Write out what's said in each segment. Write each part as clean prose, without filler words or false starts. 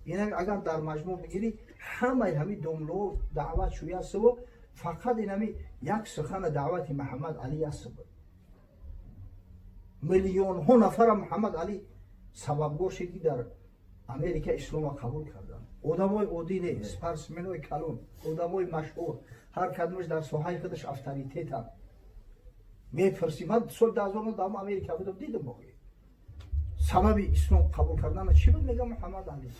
این اگر در مجموع بگیری همه دملو دعوت شوی است و فقط این یک سخن دعوت محمد علی است. میلیون ها نفر محمد علی سببگور شد که در امریکا اسلام قبول کردن. آدمای عادی نیست، سپورتسمنای کلون، آدمای مشهور، هر کدومش در ساحه خودش اتوریته هم. میپرسی من سال 2009 در امریکا بودم دیدم واقعا. سبب اسلام قبول کردن چی بود؟ میگم محمد علی.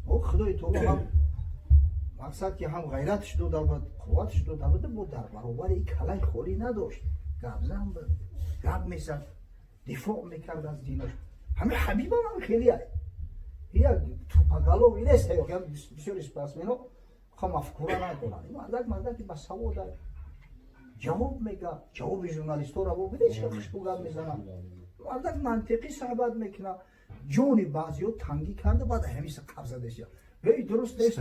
او خدای تو هم مقصد که هم غیرتش دو بود، قوتش دو بود در برابر این کلای خوری نداشت. گبزن بود، گب میزد، دفاع میکرد از دینش. همه حبیبان هم خیلی هست. یا توپاگالو اینست هست که بسیار اسپاسمنو خواهم افکورا ندارن. این مردک که با سواد جواب میگه، جواب ژورنالیستو را ببینید چه خوشبو میزنن. مردک منطقی صحبت میکنه، جونی بعضیو تنگی کرده بعد همیشه قبضه داشته. ولی درست نیست.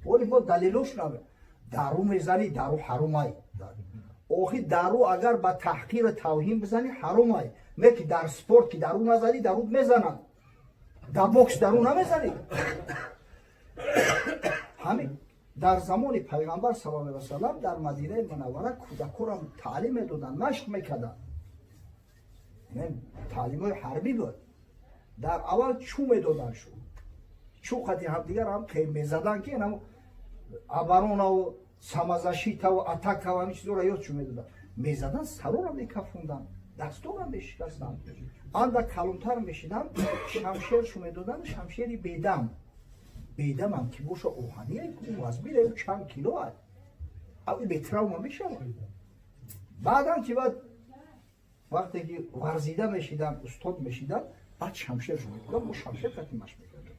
ولی با دلیلش نمیه. دارو میزنی، دارو حرامه. آخی دارو اگر با تحقیر توهین بزنی حرامه. میگه در سپورت که دارو نزنی، دارو میزنن. در بوکس دارو نمیزنی. همین در زمان پیغمبر صلی الله علیه و سلم در مدینه منوره کودکان تعلیم دادن، مشق میکردن. این تعلیم حربی بود. در اول چو میدادن شو. چو خطی هم دیگر هم خیلی میزدن که اینم ابرون و سمازشیت و اتک و همیشه دور یاد چو میدادن. میزدن سرور هم میکفوندن. دستور هم میشکستن. آن در کلونتر میشیدن شمشیر شو میدادن، شمشیری بیدم. بیدم هم که بوش اوهانیه که از بیره چند کیلو هست. او بیتراوم میشه. بعدم که بعد وقتی که ورزیده میشیدن، استاد میشیدن، بعد شمشیر شو میدادن، با شمشیر قطیمش میکردن.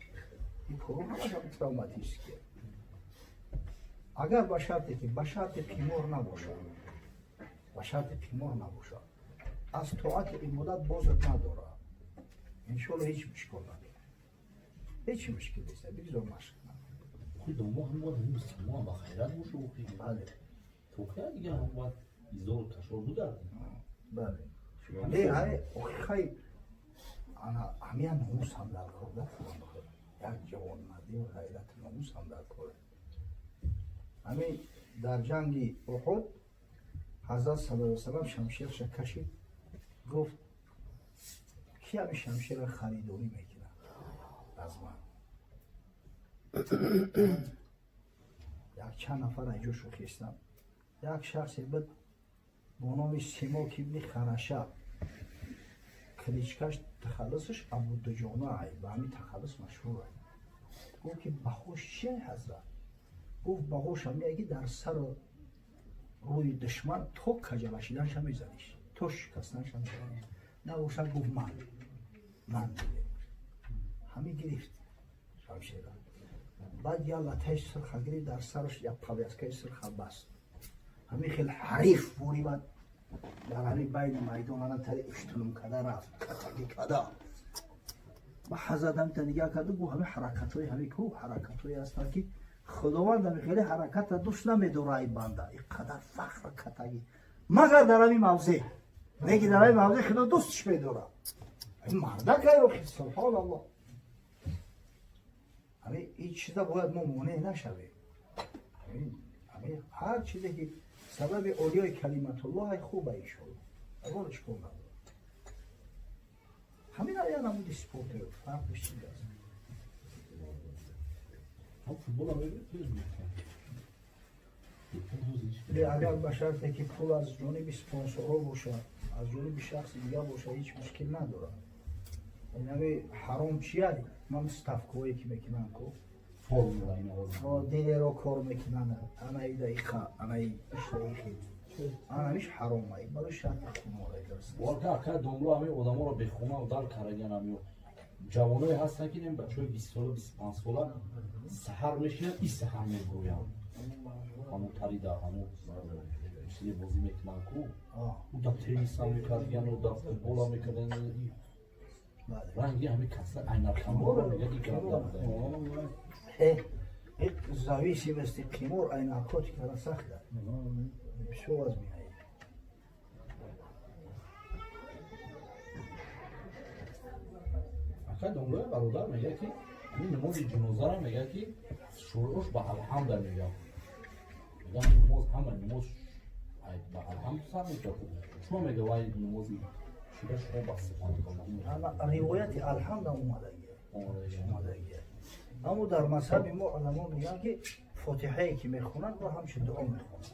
این پرو همه هم تراوماتیست که اگر با شرطی که با شرط پیمور نباشه، با شرط پیمور نباشه، از طاعت این مدت بازت نداره، انشالله هیچ مشکل نداره. هیچ مشکل نیست. بگذار مشکل نداره. خود ما هم باید همون سیما با خیرت باشه و خیلی. بله. تو که دیگه هم باید ایزار و تشار بودن. بله. نه خیلی انا همین ناموس هم در کار یک جوان مردی و غیرت ناموس هم در کار. همین در جنگ احد حضرت صلی الله علیه و سلم شمشیرش کشید، گفت کی همین شمشیر خریداری میکنه از من. یک چند نفر اینجا شوخیستم. یک شخصی بود با نام سیماک ابن خرشه، کلیچکش تخلصش ابو دجانه و همین تخلص مشهور است. گفت که بخوش چیه حضرت؟ گفت بخوش هم میگه در سر روی دشمن تو کجلشیدنش هم میزنیش، تو شکستنش هم میزنیش. نه روشن گفت من دیگه همین گرفت شمشیر را. بعد یا لطهش سرخ گرفت در سرش یک پویسکه سرخ بست. همین خیلی حریف بوری بعد در همین بین میدان آنها تری اشتلوم کده رفت، کتگی کده. با حضرت هم تنگه کده گو همین حرکت های همین که حرکت های هستن که خداوند همین خیلی حرکت را دوست نمیداره ای بنده. اینقدر فخر کتگی مگر در همین موضع میگه در همین موضع خدا دوستش میداره. این مردک های سبحان الله. همین این چیزا باید ما مانع نشویم. همین هر چیزی که سبب اولیای کلمت الله خوبه ایشون اولش کن نداره. همین آیا نمودی سپورت رو فرقش چیزی هست. اگر به شرطی که پول از جانب سپانسرها باشه، از جانب شخص دیگه باشه هیچ مشکل نداره. این حرام چیه؟ من استفکویی که میکنم کو دیگه رو کار میکنن. انا ای دقیقه انا ای اشتریخی انا میش حرام ای برای شرط خماره درست. واقعا که دنبال همه آدما رو به خونه و دل کردن همیو جوانای هستن که این بچه‌های 20 ساله 25 ساله سحر میشینن این سحر میگوین همون تریدا همون چیزی بازی میکنن کو او دا تنیس هم میکردن و دا فوتبال هم میکردن. رنگی همین کسر عینک کمار رو میگه دیگه یک زاویسی مثل کمار عینکاتی که را سخته بسیار از میایی. اکا دنبال برادر میگه که این نماز جنازه را میگه که شروعش به الحمد میگه. میگم نماز همه نماز به الحمد سر میگه. شما میگه وای نماز شروعش خوب است. اما روایت الحمد اومده. اما در مذهب ما علما میگن که فاتحه که میخونن رو همش دعا میخونن.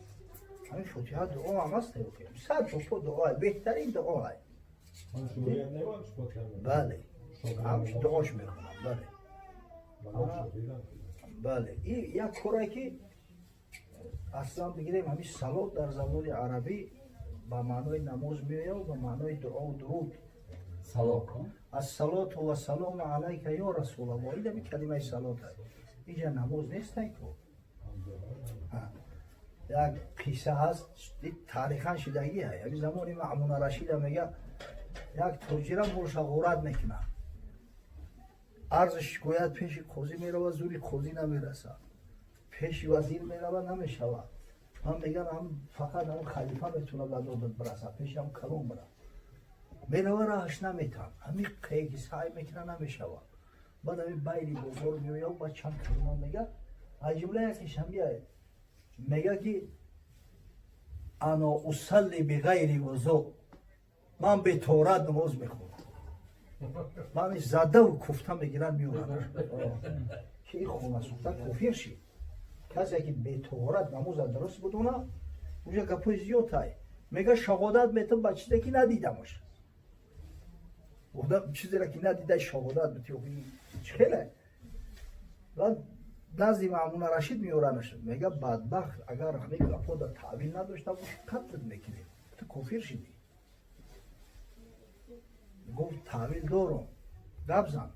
همین فاتحه دعا هم هست که صد تا دعا بهترین دعا است. بله. همش دعاش میخونن. بله. این یک کاری که اصلا بگیریم همین صلات در زبان عربی با معنای نماز میاد و با معنای دعا و درود. صلات. الصلاة و السلام علیک یا رسول الله. این دمی کلمه صلات است. اینجا نماز نیست که. یک قصه هست تاریخاً شدگی است. یعنی زمان مأمون رشید میگه یک تاجر مرشغورت میکنه. عرضش گوید پیش قاضی میره زوری قاضی نمیرسه. پیش وزیر میره نمیشود. من میگم هم فقط هم خلیفه میتونه به دادت برسه. پیش هم کلون بره. میره راهش نمیتونه. همین قیگی سعی میکنه نمیشود. بعد همین بیلی بزرگ میوید و با چند کلمه میگه از جمله یکیش هم بیاید میگه که انا اصلی بغیر وضو، من به طهارت نماز میخونم. من زده و کفته میگیرن میورن که این خونه سوخته کفر شید. کسی که به طهارت نماز درست بدونه اونجا گپای زیاد های. میگه شهادت میتونم با چیزی که ندیدمش. چیزی را که ندیده شهادت میتونم چخیله. و نزدی مأمون رشید میورنش. میگه بدبخت اگر همین گپا در تعویل نداشته باشه قتلت میکنه. تو کفر شدی. گفت تعویل دارم. گپ زن.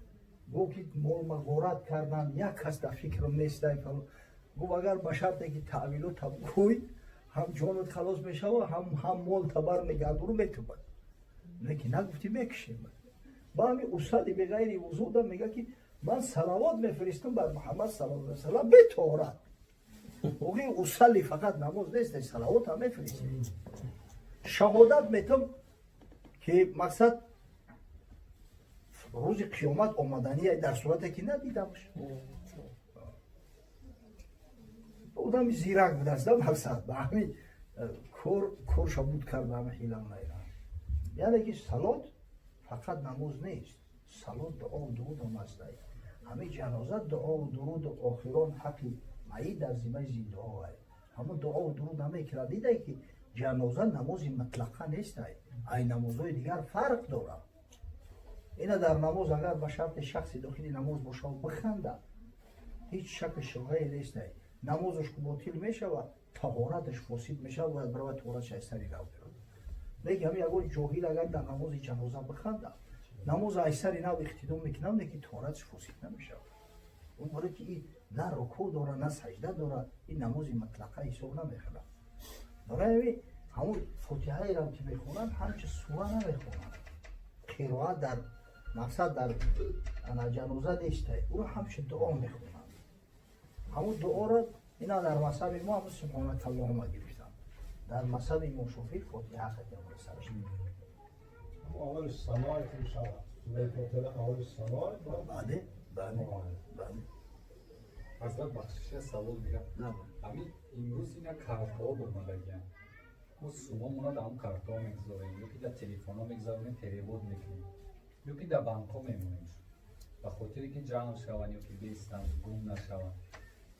گفت که مول مغارت کردن یک کس در فکرم نیسته. گفت اگر به شرطی که تعویل تبگوی هم جانت خلاص میشه و هم مول تبر نگردون میتوبد. لیکن نگفتی میکشیم. با همین اصلی بغیر وضو میگه که من صلوات میفرستم بر محمد صلی الله علیه و سلم به طهارت. اوگه اصلی فقط نماز نیست، صلوات هم میفرستم. شهادت میتونم که مقصد روز قیامت آمدنی در صورتی که ندیدمش. بودم زیرک بود است مقصد به همین کور شبود کردم حیلم نیرم. یعنی که صلات فقط نماز نیست. صلات دعا و درود هم است. همین جنازه دعا و درود و آخران حقی معی در ذمه زنده ها است. همون دعا و درود همه کرده دیده که جنازه نماز مطلقا نیست. ای نمازهای دیگر فرق داره. اینا در نماز اگر به شرط شخصی داخل نماز باشه و بخنده هیچ شک شبهه نیست. نمازش که باطل میشه و طهارتش فاسد میشه و برای طهارتش ایسری رو برد. لیکن همین اگر جاهل اگر در نماز جنازه بخنده نماز ایسری نو اقتدام میکنم نه که طهارتش فاسد نمیشه. اون برای که این نه رکوع داره نه سجده داره این نماز مطلقه حساب نمیخوره. برای همون فاتحه را که میخونن همچه سوره نمیخونن. قرائت در مقصد در جنازه نیست. او همچه دعا میخونن. همون دعا را اینا در مذهب ما هم سبحانك اللهم گرفتن. در مذهب ما شافعی فاتحه ختم سرش میگیرن. اول سماع که میشه اول سماع بله. حضرت بخشش سوال میگم همین امروز اینا کارت ها اومدن ما صبح مونا در اون کارت ها میگذاریم یکی در تلفن ها میگذاریم پریبود میکنیم یکی در بانک ها میمونیم و خاطری که جمع شوند یا که بیستن گم نشوند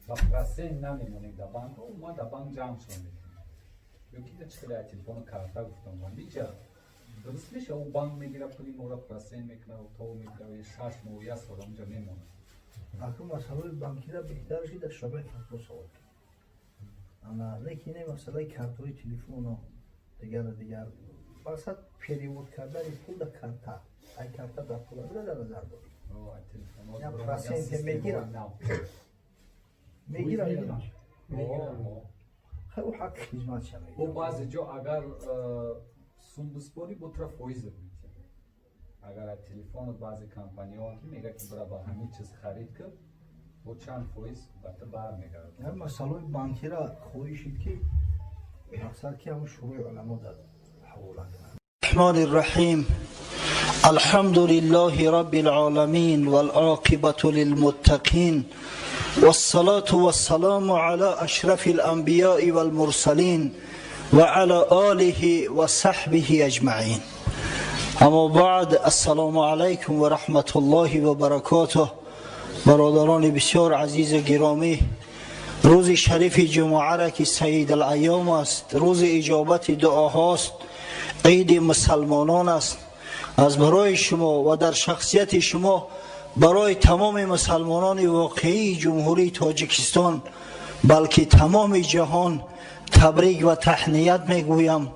و پرسه نمیمونیم در بانک ها ما در بانک جمع شوند یکی در چطور تلفن کارت ها گفتم من بیچه درست میشه اون بانک میگیره پولی مورا پرسه میکنه و تو میکنه و 6 ماه یا سال اونجا میمونه. اکنون مسئله بانکی را بهتر شد در شبه فتوا سوال کرد. اما لیکن این مسئله کارت‌های تلفن و دیگر مقصد پریود کردن پول در کارت ای کارت در پول را در نظر داریم. یا پرسنت میگیرن خیلی حق خدمت شما. و بعضی جا اگر سوم بسپاری با طرف فایز می‌کنه. اگر تلفن بعضی کمپانی‌ها میگه که برای با همین چیز خرید کرد با چند فایز بعد برمیگرده. این مسئله بانکی را خواهشید که مقصد که همون شروع علما داد حواله کنند. الرحمن الرحیم الحمد لله رب العالمين والعاقبة للمتقين والصلاة والسلام على أشرف الأنبياء والمرسلين وعلى آله وصحبه أجمعين. اما بعد، السلام علیکم و رحمت الله و برکاته. برادران بسیار عزیز گرامی، روز شریف جمعه را که سید الایام است، روز اجابت دعاهاست، عید مسلمانان است. از برای شما و در شخصیت شما برای تمام مسلمانان واقعی جمهوری تاجیکستان بلکه تمام جهان تبریک و تهنیت میگویم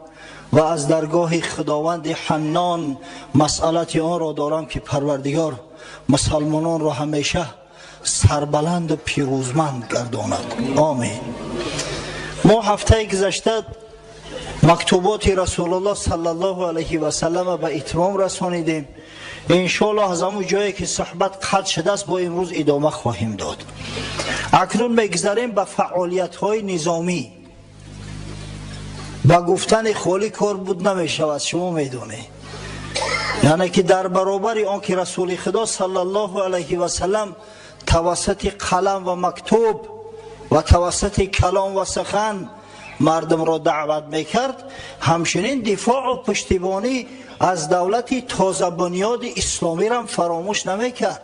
و از درگاه خداوند حنان مسئلت آن را دارم که پروردگار مسلمانان را همیشه سربلند و پیروزمند گرداند. آمین. ما هفته گذشته مکتوبات رسول الله صلی الله علیه و سلم به اتمام رسانیدیم. انشاءالله از همون جایی که صحبت قطع شده است با امروز ادامه خواهیم داد. اکنون میگذاریم به فعالیت های نظامی. با گفتن خالی کار بود نمی شود، شما میدونید. یعنی که در برابر آن که رسول خدا صلی الله علیه و سلم توسط قلم و مکتوب و توسط کلام و سخن مردم را دعوت میکرد، همچنین دفاع و پشتیبانی از دولت تازه بنیاد اسلامی را فراموش نمیکرد،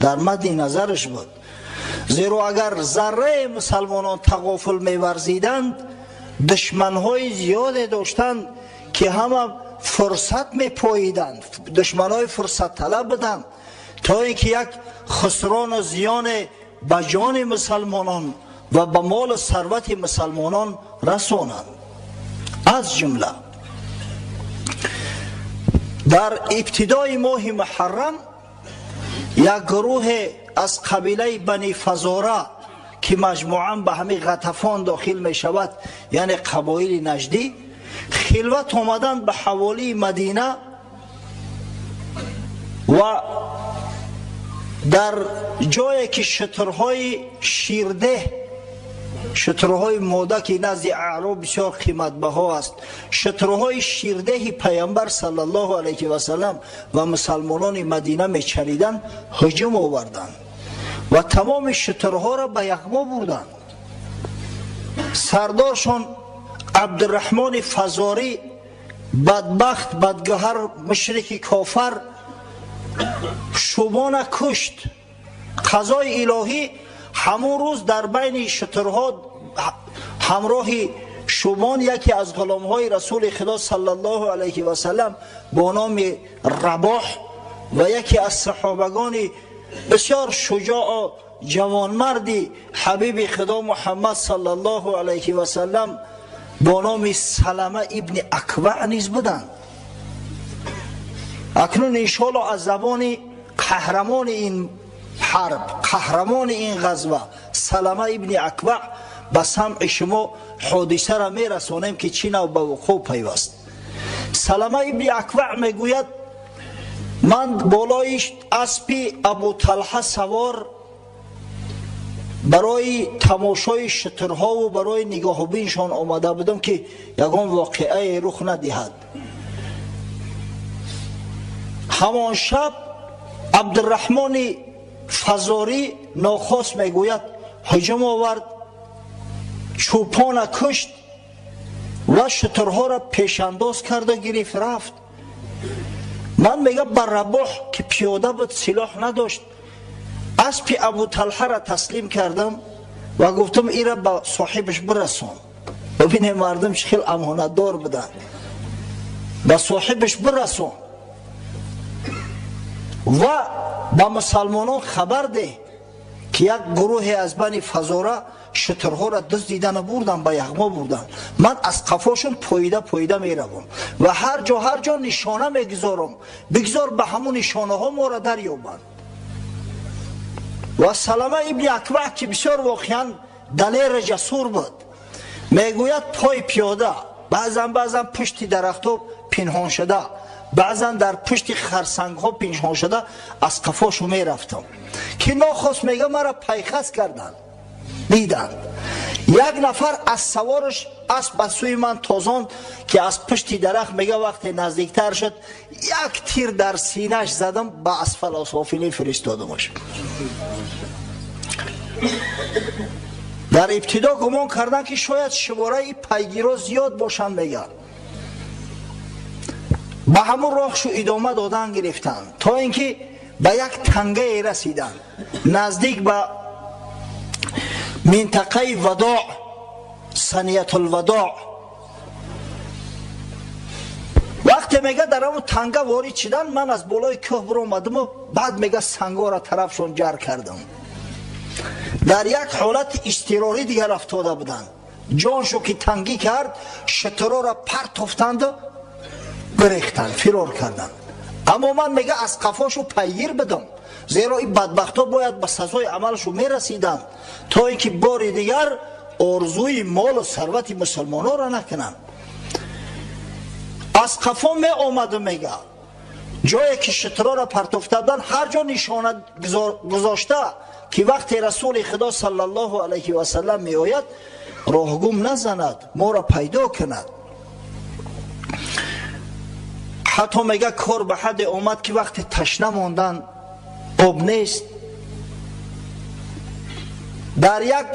در مد نظرش بود. زیرا اگر ذره مسلمانان تغافل میورزیدند، دشمنهای زیاده داشتند که همه فرصت میپاییدند، دشمنهای فرصت طلب بودند تا اینکه یک خسران و زیان به جان مسلمانان و به مال و ثروت مسلمانان رسانند. از جمله در ابتدای ماه محرم یک گروه از قبیله بنی فزاره که مجموعاً به همین غطفان داخل می شود، یعنی قبایل نجدی، خلوت آمدند به حوالی مدینه و در جایی که شترهای شیرده، شترهای ماده که نزد اعراب بسیار قیمت بها است، شترهای شیرده پیامبر صلی الله علیه و سلم و مسلمانان مدینه می چریدند، هجوم آوردند و تمام شترها را به یغما بردند. سردارشان عبدالرحمن فزاری، بدبخت بدگهر مشرک کافر، شومان کشت. قضای الهی همون روز در بین شترها همراه شومان یکی از غلامهای رسول خدا صلی الله علیه و سلم با نام رباح و یکی از صحابگان بسیار شجاع و جوانمردی حبیب خدا محمد صلی الله علیه و سلم با نام سلمه ابن اکوع نیز بودند. اکنون انشاءالله از زبان قهرمان این حرب، قهرمان این غزوه، سلمه ابن اکوع، به سمع شما حادثه را می رسانیم که چی نوع به وقوع پیوست. سلمه ابن اکوع می گوید من بالایش اسب ابو طلحه سوار برای تماشای شترها و برای نگاه بینشان آمده بودم که یگان واقعه رخ ندهد. همان شب عبدالرحمن فزاری ناخواست میگوید هجوم آورد، چوپان کشت و شترها را پیش انداز کرد و گرفت رفت. من میگم بر رباح که پیاده بود، سلاح نداشت، اسب ابو طلحه را تسلیم کردم و گفتم این را به صاحبش برسون. ببینه مردم چه خیلی امانت دار بودن. به صاحبش برسون و با مسلمانان خبر ده که یک گروه از بنی فزاره شترها را دزدیدن و بردن، به یغما بردن. من از قفاشون پاییده می روم و هر جا نشانه میگذارم، بگذار به همون نشانه ها ما را دریابند. و سلمه ابن اکوع که بسیار واقعا دلیر جسور بود، میگوید پای پیاده، بعضا پشت درخت ها پنهان شده، بعضا در پشت خرسنگ ها پنهان شده از قفاشو می رفتم که ناخواست میگه مرا پیخست کردن، دیدن یک نفر از سوارش اسب به سوی من تازان که از پشت درخت میگه وقتی نزدیکتر شد یک تیر در سینهش زدم به اسفل اسافلین فرستادمش. در ابتدا گمان کردن که شاید شماره پیگیرا زیاد باشن میگن. به همون راهشو ادامه دادن گرفتن تا اینکه به یک تنگه رسیدن نزدیک به منطقه وداع، ثنیت الوداع. وقتی میگه در اون تنگه وارد شدن من از بالای کوه برو اومدم و بعد میگه سنگا را طرفشون جر کردم. در یک حالت اضطراری دیگر افتاده بودن. جانشو که تنگی کرد شترا را پرت افتند و گریختن، فرار کردن. اما من میگه از قفاشو پیگیر بدم، زیرا این بدبختا باید به سزای عملشو میرسیدن تا اینکه بار دیگر آرزوی مال و ثروت مسلمانان را نکنن. از قفا می آمد و میگه جایی که شترا را پرت افتادن هر جا نشانه گذاشته که وقتی رسول خدا صلی الله علیه و سلم می آید راهگم نزند، ما را پیدا کند. حتی میگه کار به حد اومد که وقتی تشنه ماندن آب نیست، در یک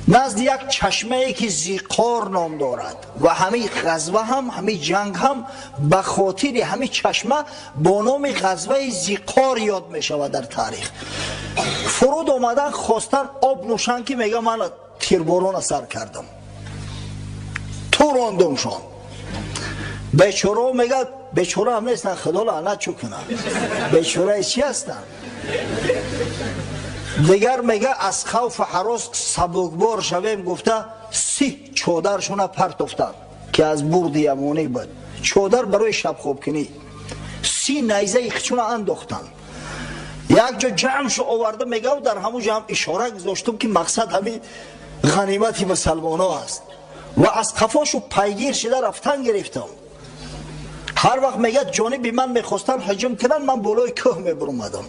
نزد یک چشمه ای که زیقار نام دارد و همه غزوه هم همه جنگ هم به خاطر همه چشمه با نام غزوه زیقار یاد می شود در تاریخ. فرود آمدن خواستن آب نوشن که میگه من تیرباران سر کردم، تو راندمشان. بیچاره میگه بیچاره هم نیستن، خدا لعنت چو کنن، بیچاره چی هستن؟ دیگر میگه از خوف حراس سبکبار شویم گفته 30 چادرشون پرت افتاد که از برد یمانی بود، چادر برای شب خواب کنی. 30 نیزه ایخچون انداختن. یک جا جمعشو آورده میگه و در همون جمع اشاره گذاشتم که مقصد همین غنیمت مسلمان ها است و از قفاشو پیگیر شده رفتن گرفتم. هر وقت میگه جانب من میخواستن هجوم کنن من بالای کوه میبرومدم.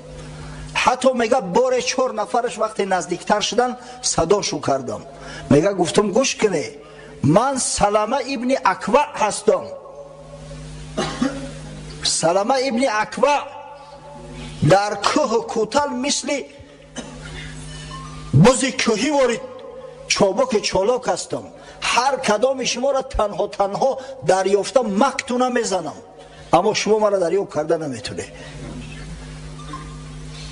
حتی میگه بار 4 نفرش وقتی نزدیکتر شدن صداشو کردم. میگه گفتم گوش کنه، من سلمه ابن اکوع هستم. سلمه ابن اکوع در کوه کوتل مثل بز کوهی وارد چابک چالاک هستم. هر کدام شما را تنها تنها دریافتم مکتونه میزنم، اما شما مرا دریافت کرده نمیتونه.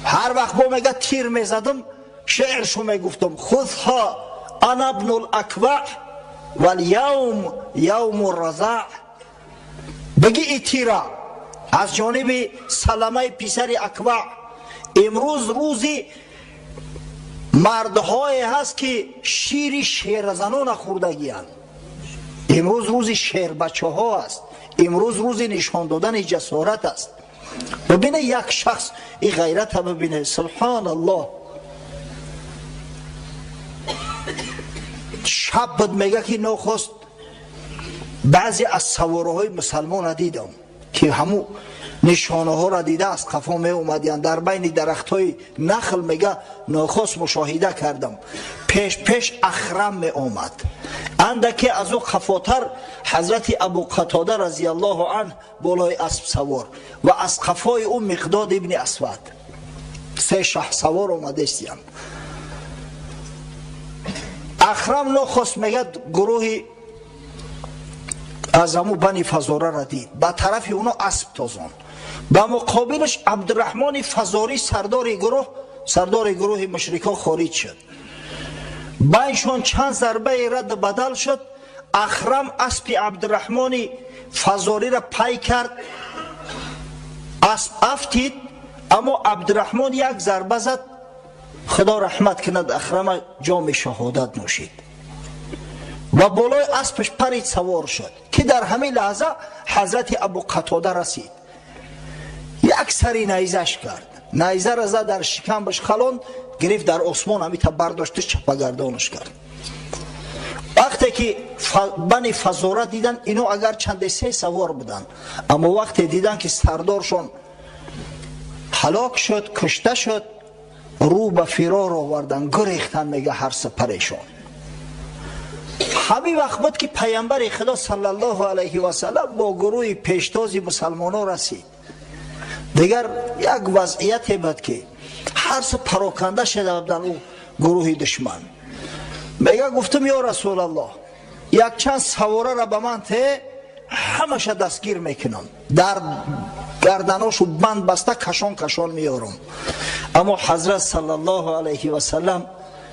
هر وقت با میگه تیر میزدم شعرشو میگفتم خذها انا ابن الاکوع والیوم یوم الرضاع. بگی ای تیره از جانب سلمه پسر اکوع، امروز روزی مردهایی هست که شیر شیرزنان خوردگیان. امروز روزی شیر بچه ها است، امروز روزی نشان دادن جسارت است. ببینه یک شخص این غیرت هم ببینه، سبحان الله. شب بود میگه که نخواست بعضی از سواره های مسلمان را دیدم که همو نشانه ها را دیده از قفا می اومدین در بین درخت های نخل. میگه نخواست مشاهده کردم پیش اخرم می اومد. اندکی از او قفاتر حضرت ابو قتاده رضی الله عنه بالای اسب سوار و از قفای او مقداد ابن اسود 3 شه سوار اومده استیم. اخرم نخواست میگه گروهی از همو بنی فزاره را دید، به طرف اونا اسب تازان. به مقابلش عبدالرحمن فزاری سردار گروه مشرکان خارج شد. بینشان چند ضربه رد بدل شد. اخرم اسب عبدالرحمن فزاری را پی کرد، اسب افتید، اما عبدالرحمن یک ضربه زد، خدا رحمت کند، اخرم جام شهادت نوشید و بالای اسبش پرید سوار شد که در همین لحظه حضرت ابو قتاده رسید. یک سری نیزش کرد، نیزه را زد در شکمش خلاند، گرفت در آسمان همیتا برداشتش چپگردانش کرد. وقتی که بنی فزاره دیدن اینو اگر چند 3 سوار بودن، اما وقتی دیدن که سردارشون هلاک شد، کشته شد، رو به فرار آوردن، گریختن میگه هر سپرشون. همین وقت بود که پیامبر خدا صلی الله علیه و سلم با گروه پیشتاز مسلمانان رسید. دیگر یک وضعیت بود که هر سه پراکنده شده در اون گروه دشمن. میگه گفتم یا رسول الله یک چند سواره را به من ته همش دستگیر میکنم، در گردناشو بند بسته کشان میارم. اما حضرت صلی الله علیه و سلم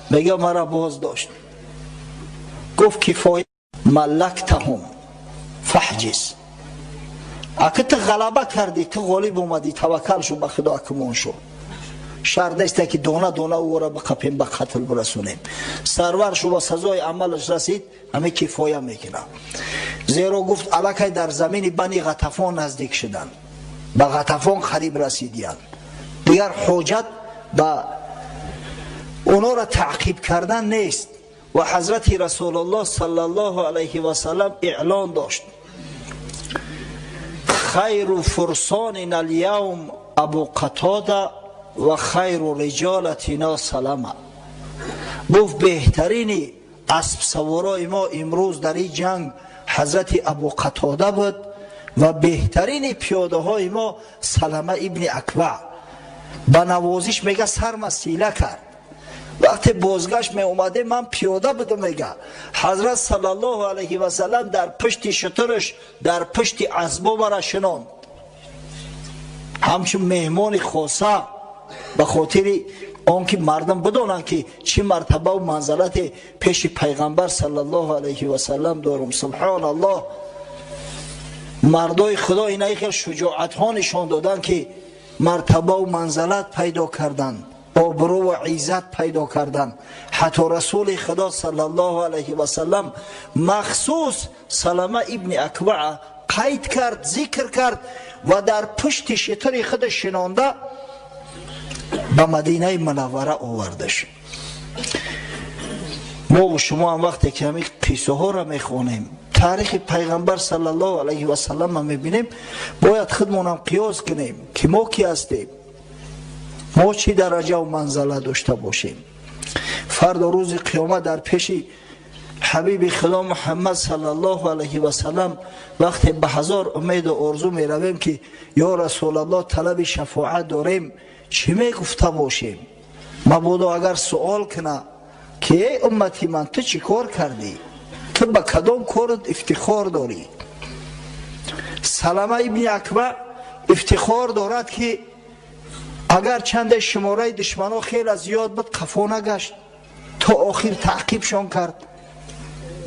میگه مرا باز داشت، گفت کفایت ملکتهم فحجز، اگه تو غلبه کردی، تو غالب اومدی، توکل شو به خدا کمون شو. شرط است که دونه دونه او را بقپیم، به قتل برسونیم. سرور شو با سزای عملش رسید، همه کفایه میکنه. زیرا گفت الکی در زمین بنی غطفان نزدیک شدن، به غطفان قریب رسیدین، دیگر حاجت به اونا را تعقیب کردن نیست. و حضرت رسول الله صلی الله علیه و سلم اعلان داشت خیر فرسان الیوم ابو قتاده و خیر رجالتنا سلمه. گفت بهترین اسب سوارای ما امروز در این جنگ حضرت ابو قتاده بود و بهترین پیاده های ما سلمه ابن اکوع. به نوازش میگه سرم سیله کرد. وقتی بازگشت می اومده من پیاده بودم، میگه حضرت صلی الله علیه و سلم در پشت شترش در پشت اسبا مرا شناند، همچون مهمان خاصه، به خاطر آنکه مردم بدانند که چه مرتبه و منزلت پیش پیغمبر صلی الله علیه و سلم دارم. سبحان الله، مردای خدا اینایی که شجاعت ها نشان دادن که مرتبه و منزلت پیدا کردن، آبرو و عزت پیدا کردن. حتی رسول خدا صلی الله علیه و سلم مخصوص سلمه ابن اکوع قید کرد، ذکر کرد و در پشت شتر خود شنانده به مدینه منوره آوردش. ما و شما هم وقتی که همین قصه ها را میخوانیم، تاریخ پیغمبر صلی الله علیه و سلم میبینیم، باید خودمون هم قیاس کنیم که ما کی هستیم، ما چی درجه و منزله داشته باشیم. فردا روز قیامت در پیش حبیب خدا محمد صلی الله علیه و سلم وقتی به هزار امید و آرزو می رویم که یا رسول الله طلب شفاعت داریم، چی می گفته باشیم؟ مبادا اگر سوال کنه که ای امتی من تو چی کار کردی؟ تو به کدام کارت افتخار داری؟ سلمه ابن اکوع افتخار دارد که اگر چند شماره دشمنان خیلی زیاد بود قفا نگشت، تا آخر تعقیبشان کرد،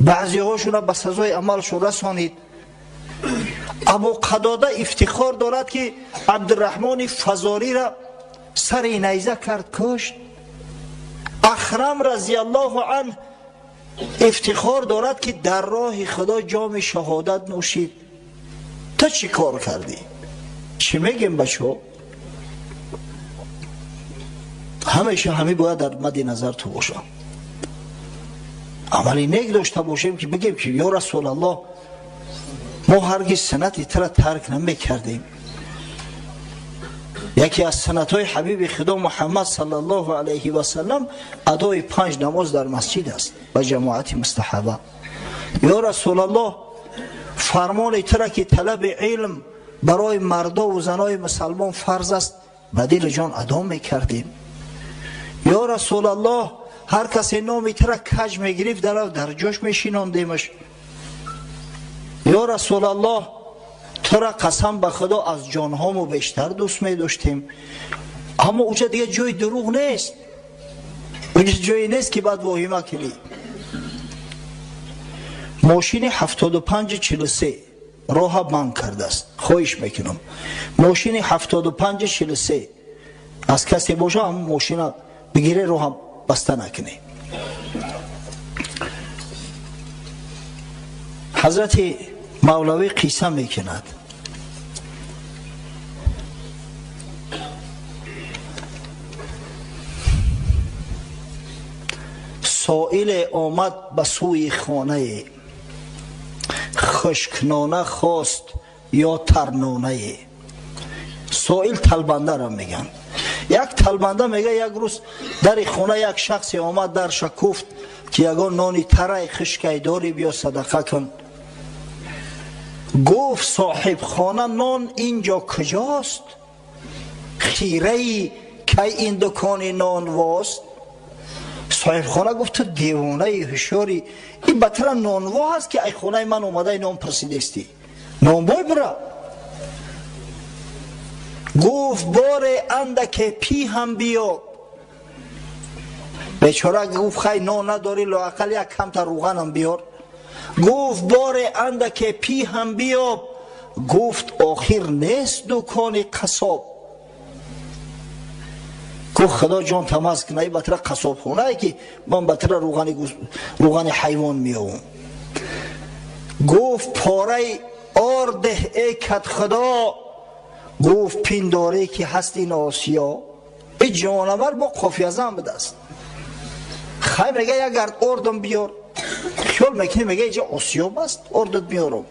بعضی هاشون به سزای عملشون رسانید. ابو قتاده افتخار دارد که عبدالرحمن فزاری را سر نیزه کرد کشت. اخرم رضی الله عنه افتخار دارد که در راه خدا جام شهادت نوشید. تو چی کار کردی؟ چی میگیم بچه؟ همیشه همه باید در مد نظر تو باشه. عملی نیک داشته باشیم که بگیم که یا رسول الله ما هرگز سنتی تر ترک نمیکردیم. یکی از سنت های حبیب خدا محمد صلی الله علیه و سلم ادای 5 نماز در مسجد است با جماعت مستحبه. یا رسول الله فرمان تر که طلب علم برای مردا و زنای مسلمان فرض است، به دل جان ادا میکردیم. یا رسول الله هر کسی نامی تر کج میگرفت در جاش میشیناندیمش. یا رسول الله ترا قسم به خدا از جانهامو بیشتر دوست می‌داشتیم. اما اونجا دیگه جای دروغ نیست، اونجا جایی نیست که بعد واهمه کنی. ماشین 7543 راه بند کرده است، خواهش میکنم ماشین 7543 از کسی باشه هم ماشین بگیره راه بسته نکنه. حضرت مولوی قصه میکند سائل آمد به سوی خانه، خشکنانه خواست یا ترنانه. سائل طلبنده را میگن، یک تلبنده میگه یک روز در خونه یک شخصی آمد درش گفت که یگان نانی ترای خشکی داری بیا صدقه کن. گفت صاحب خانه نان اینجا کجاست؟ خیره ای که این دکان نان واست؟ صاحب خانه گفت تو دیوانه هوشیاری، این بطر نانوا هست که ای خانه من اومده نان پرسیدستی، نانوای برا. گفت بار اندک پی هم بیا. بیچاره گفت خی نان نداری لااقل یک کم تا روغن هم بیار. گفت بار اندک پی هم بیا. گفت آخر نیست دکان قصاب. گفت خدا جان تماس کنه بطر قصاب خونه ای که من بطر روغن حیوان میاوم. گفت پاره آرده ای کت خدا. گفت پینداره که هست این آسیا. این جانور با قافیه زن بدست. خیلی میگه اگر اردم بیار، خیال میکنی میگه اینجا آسیا بست اردت بیارم.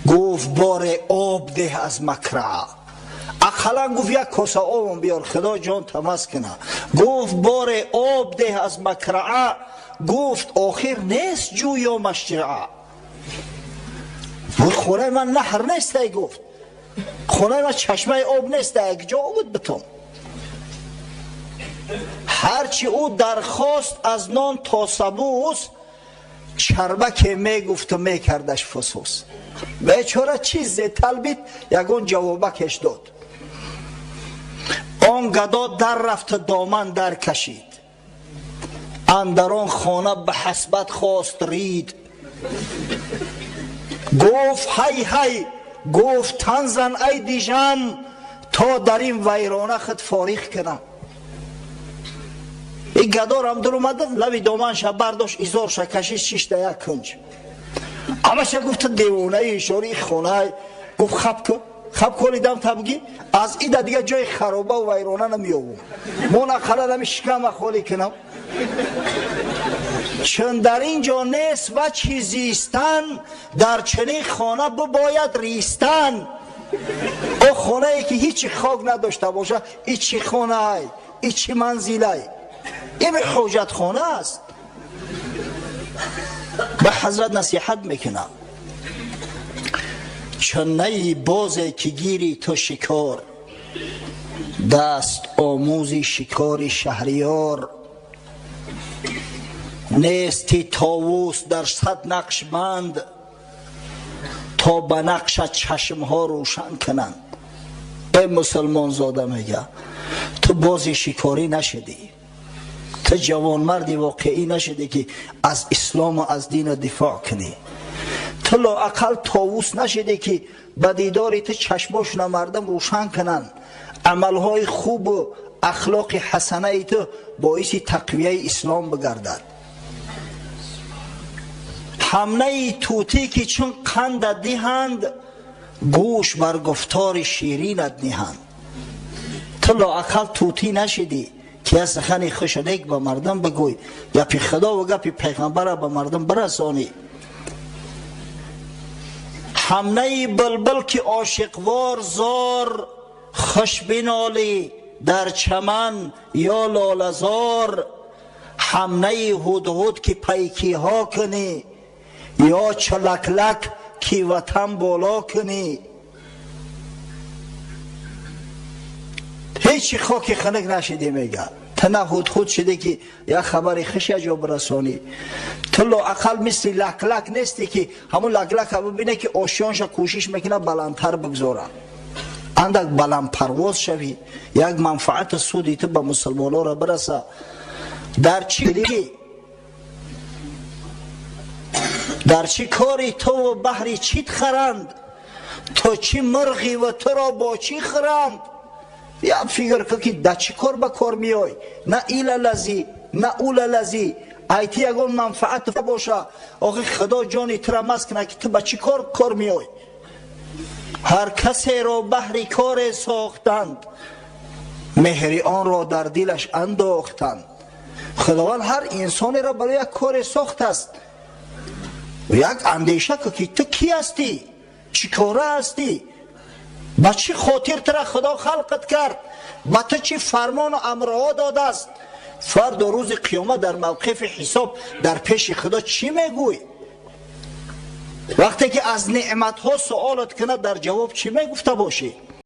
گفت بار آب ده از مکرعه. اقلا گفت یک کاسه آبم بیار خدا جان تماس کنه. گفت بار آب ده از مکرعه. گفت آخر نیست جویا مشجعه. خونه من نهر نیست. گفت خونه من چشمه آب نیست، یک جا بود بتون. هرچی او درخواست از نان تا سبوس، چربک میگفت و میکردش فسوس. بیچاره چیز طلبید یگون جوابکش داد. آن گدا در رفت دامن در کشید، اندران خانه به حسبت خواست رید. گفت هی هی، گفت تن زن ای دیژم، تا در این ویرانه خود فارغ کنم. این گدا هم در اومده لبی دامنش برداشت ایزارش کشید شش تا یک کنج. همش گفت دیوانه اشاری خونه. گفت خب کنیدم تبگی از این دیگه جای خرابه و ویرانه نمیاوم. من خلال شکم خالی کنم. چون در اینجا نیست و چیزیستن، در چنین خانه بباید ریستن. او خانه ای که هیچ خاک نداشته باشه، این چی خانه ای؟ این چی منزله ای؟ این حاجت خانه است. به حضرت نصیحت میکنم چون نی بازی که گیری تو شکار، دست آموزی شکار شهریار. نیستی طاووس در صد نقش بند، تا به نقش چشم ها روشن کنند. ای مسلمان زاده میگه تو بازی شکاری نشدی، تو جوان مردی واقعی نشدی که از اسلام و از دین دفاع کنی. تو لااقل طاووس نشدی که به دیداری تو چشماشون مردم روشن کنن. عملهای خوب و اخلاق حسنه تو باعث تقویه اسلام بگردد. همنه توتی که چون قند دهند، گوش بر گفتار شیرینت نهند. تو لااقل توتی نشدی که از سخن خوشنک به مردم بگوی، گپ خدا و گپ پیغمبر به مردم برسانی. همنه بلبل که عاشقوار زار، خوش بنالی در چمن یا لالزار. همنه هدهد که پیکی ها کنی، یا چلکلک که وطن بالا کنی. هیچی خاکی خنک نشدی میگه. تو نه هدهد شده که یا خبری خوش جا برسانی. تو لااقل مثل لکلک نیستی که همون لکلک هم ببینه که آشیانش کوشش میکنه بلندتر بگذاره، اندک بلند پرواز شوی، یک منفعت سودی تو به مسلمان ها را برسه. در چی کاری تو و بحری چیت خرند؟ تو چی مرغی و تو را با چی خرند؟ یا فکر که در چی کار به کار میای؟ نه ایل لذی نه اول لذی. ایتی اگر منفعت باشه آخه خدا جانی ترمز کنه که تو به چی کار میای؟ هر کسی را بحری کار ساختند، مهری آن را در دلش انداختند. خداوند هر انسانی را برای یک کار ساخت است و یک اندیشه که تو کی هستی؟ چی کاره هستی؟ با چی خاطر ترا خدا خلقت کرد؟ با تو چی فرمان و امرها داده است؟ فردا روز قیامت در موقف حساب در پیش خدا چی میگوی؟ وقتی که از نعمت ها سوالت کنه در جواب چی میگفته باشی؟